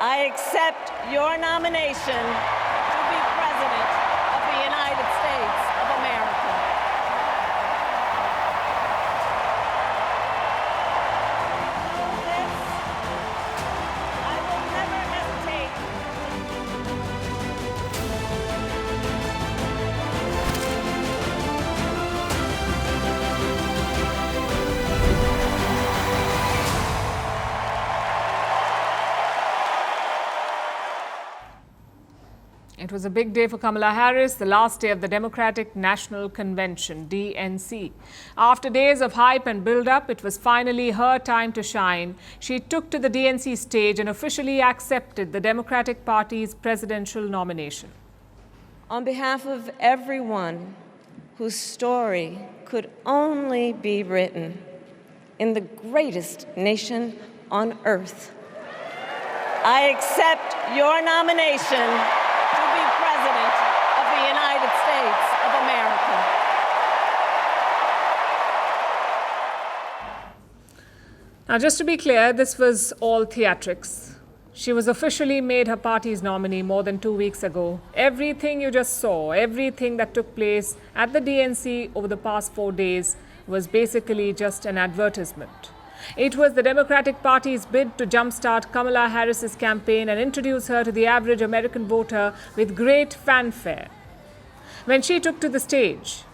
I accept your nomination to be President of the United States of America. This, I will never hesitate. It was a big day for Kamala Harris, the last day of the Democratic National Convention, DNC. After days of hype and build-up, it was finally her time to shine. She took to the DNC stage and officially accepted the Democratic Party's presidential nomination. On behalf of everyone whose story could only be written in the greatest nation on earth, I accept your nomination to be President of the United States of America. Now, just to be clear, this was all theatrics. She was officially made her party's nominee more than 2 weeks ago. Everything you just saw, everything that took place at the DNC over the past 4 days was basically just an advertisement. It was the Democratic Party's bid to jumpstart Kamala Harris's campaign and introduce her to the average American voter with great fanfare. When she took to the stage,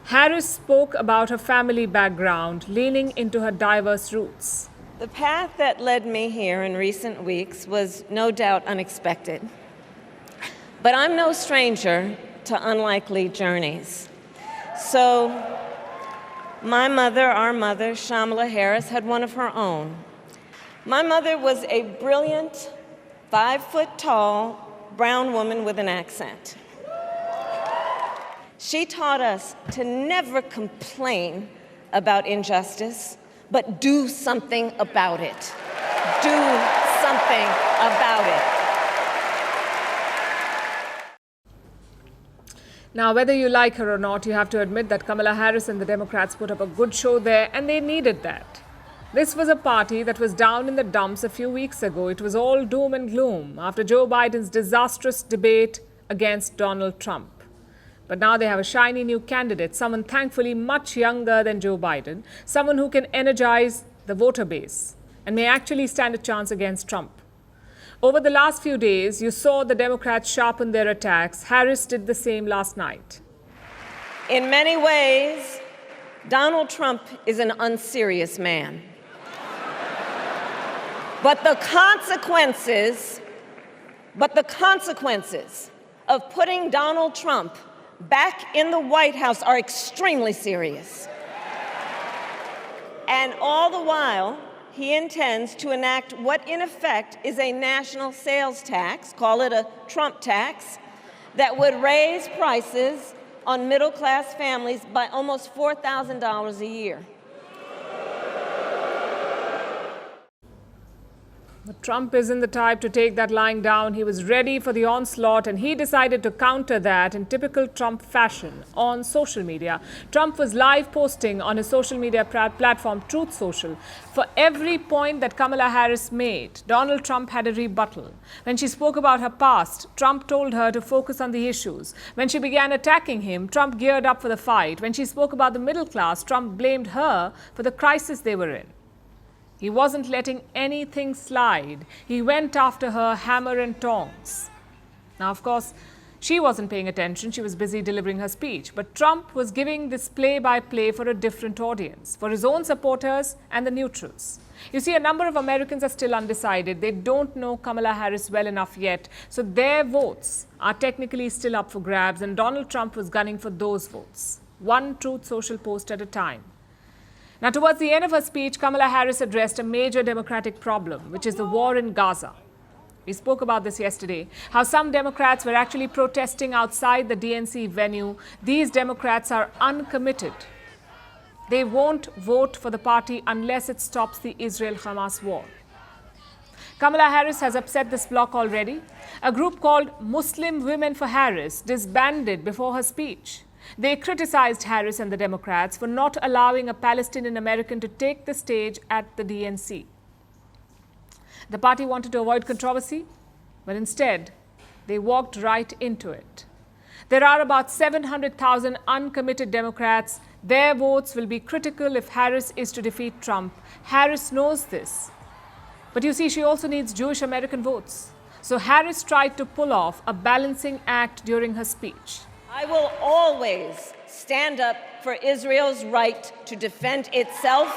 Harris spoke about her family background, leaning into her diverse roots. The path that led me here in recent weeks was no doubt unexpected. But I'm no stranger to unlikely journeys. So, our mother, Kamala Harris, had one of her own. My mother was a brilliant, 5-foot-tall, brown woman with an accent. She taught us to never complain about injustice, but do something about it. Do something about it. Now, whether you like her or not, you have to admit that Kamala Harris and the Democrats put up a good show there, and they needed that. This was a party that was down in the dumps a few weeks ago. It was all doom and gloom after Joe Biden's disastrous debate against Donald Trump. But now they have a shiny new candidate, someone thankfully much younger than Joe Biden, someone who can energize the voter base and may actually stand a chance against Trump. Over the last few days, you saw the Democrats sharpen their attacks. Harris did the same last night. In many ways, Donald Trump is an unserious man. But the consequences of putting Donald Trump back in the White House are extremely serious. And all the while, he intends to enact what in effect is a national sales tax, call it a Trump tax, that would raise prices on middle-class families by almost $4,000 a year. But Trump isn't the type to take that lying down. He was ready for the onslaught, and he decided to counter that in typical Trump fashion on social media. Trump was live posting on his social media platform, Truth Social. For every point that Kamala Harris made, Donald Trump had a rebuttal. When she spoke about her past, Trump told her to focus on the issues. When she began attacking him, Trump geared up for the fight. When she spoke about the middle class, Trump blamed her for the crisis they were in. He wasn't letting anything slide. He went after her hammer and tongs. Now, of course, she wasn't paying attention. She was busy delivering her speech. But Trump was giving this play-by-play for a different audience, for his own supporters and the neutrals. You see, a number of Americans are still undecided. They don't know Kamala Harris well enough yet. So their votes are technically still up for grabs. And Donald Trump was gunning for those votes, one Truth Social post at a time. Now, towards the end of her speech, Kamala Harris addressed a major Democratic problem, which is the war in Gaza. We spoke about this yesterday, how some Democrats were actually protesting outside the DNC venue. These Democrats are uncommitted. They won't vote for the party unless it stops the Israel-Hamas war. Kamala Harris has upset this bloc already. A group called Muslim Women for Harris disbanded before her speech. They criticized Harris and the Democrats for not allowing a Palestinian American to take the stage at the DNC. The party wanted to avoid controversy, but instead, they walked right into it. There are about 700,000 uncommitted Democrats. Their votes will be critical if Harris is to defeat Trump. Harris knows this. But you see, she also needs Jewish American votes. So Harris tried to pull off a balancing act during her speech. I will always stand up for Israel's right to defend itself,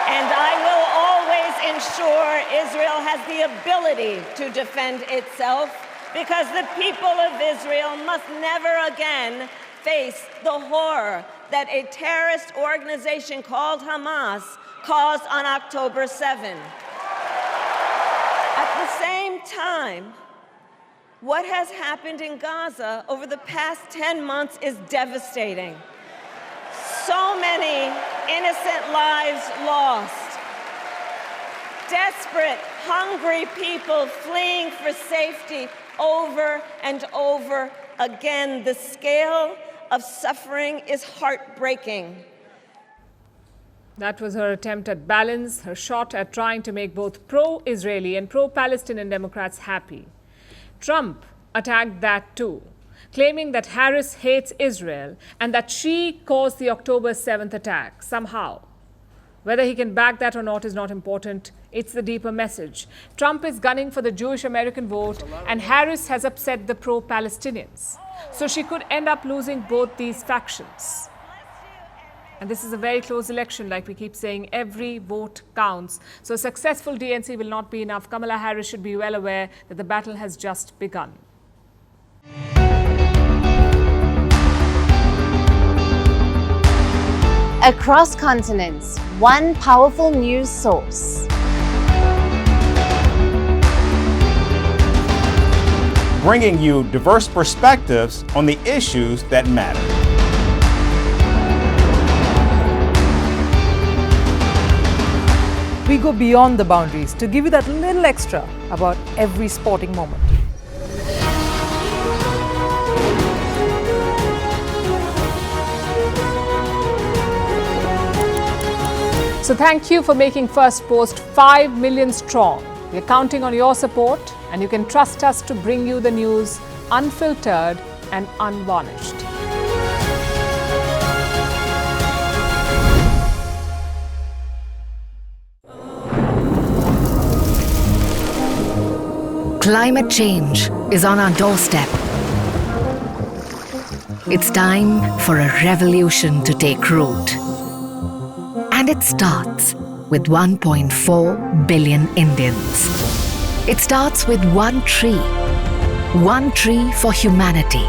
and I will always ensure Israel has the ability to defend itself, because the people of Israel must never again face the horror that a terrorist organization called Hamas caused on October 7. At the same time, what has happened in Gaza over the past 10 months is devastating. So many innocent lives lost. Desperate, hungry people fleeing for safety over and over again. The scale of suffering is heartbreaking. That was her attempt at balance, her shot at trying to make both pro-Israeli and pro-Palestinian Democrats happy. Trump attacked that too, claiming that Harris hates Israel and that she caused the October 7th attack somehow. Whether he can back that or not is not important. It's the deeper message. Trump is gunning for the Jewish American vote, and Harris has upset the pro-Palestinians. So she could end up losing both these factions. And this is a very close election, like we keep saying, every vote counts. So a successful DNC will not be enough. Kamala Harris should be well aware that the battle has just begun. Across continents, one powerful news source. Bringing you diverse perspectives on the issues that matter. We go beyond the boundaries to give you that little extra about every sporting moment. So thank you for making Firstpost 5 million strong. We're counting on your support, and you can trust us to bring you the news unfiltered and unvarnished. Climate change is on our doorstep. It's time for a revolution to take root. And it starts with 1.4 billion Indians. It starts with one tree for humanity,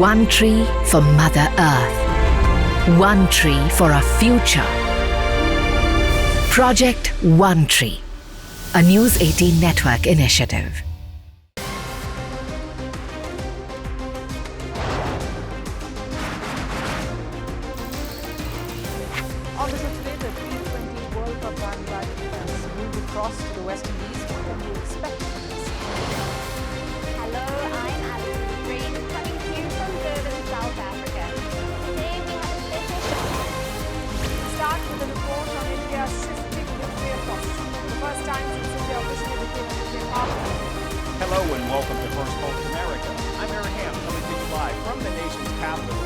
one tree for Mother Earth, one tree for our future. Project One Tree, a News 18 network initiative. On the show today, the T20 World Cup bandwagon has moved across to the West Indies. What can you expect from this? Hello, I'm Alison Green, coming to you from Durban, South Africa. Today we have a special show. Start with a report on India's shifting nuclear posture. The first time since India officially became a nuclear power. Hello and welcome to Firstpost America. I'm Aaron Ham, coming to you live from the nation's capital,